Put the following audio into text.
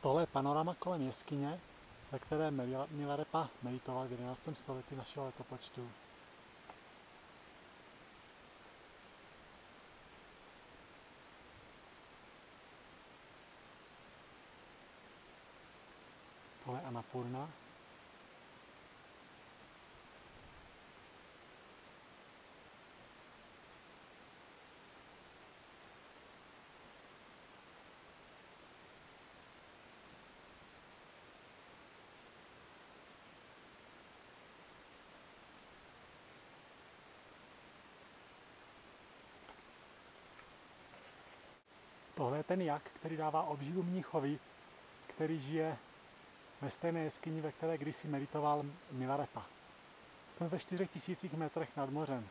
Tohle je panorama kolem jeskyně, ve které Milarepa meditoval v 11. století našeho letopočtu. Tohle je Annapurna. Tohle je ten jak, který dává obživu mnichovi, který žije ve stejné jeskyni, ve které kdysi meditoval Milarepa. Jsme ve 4000 metrech nad mořem.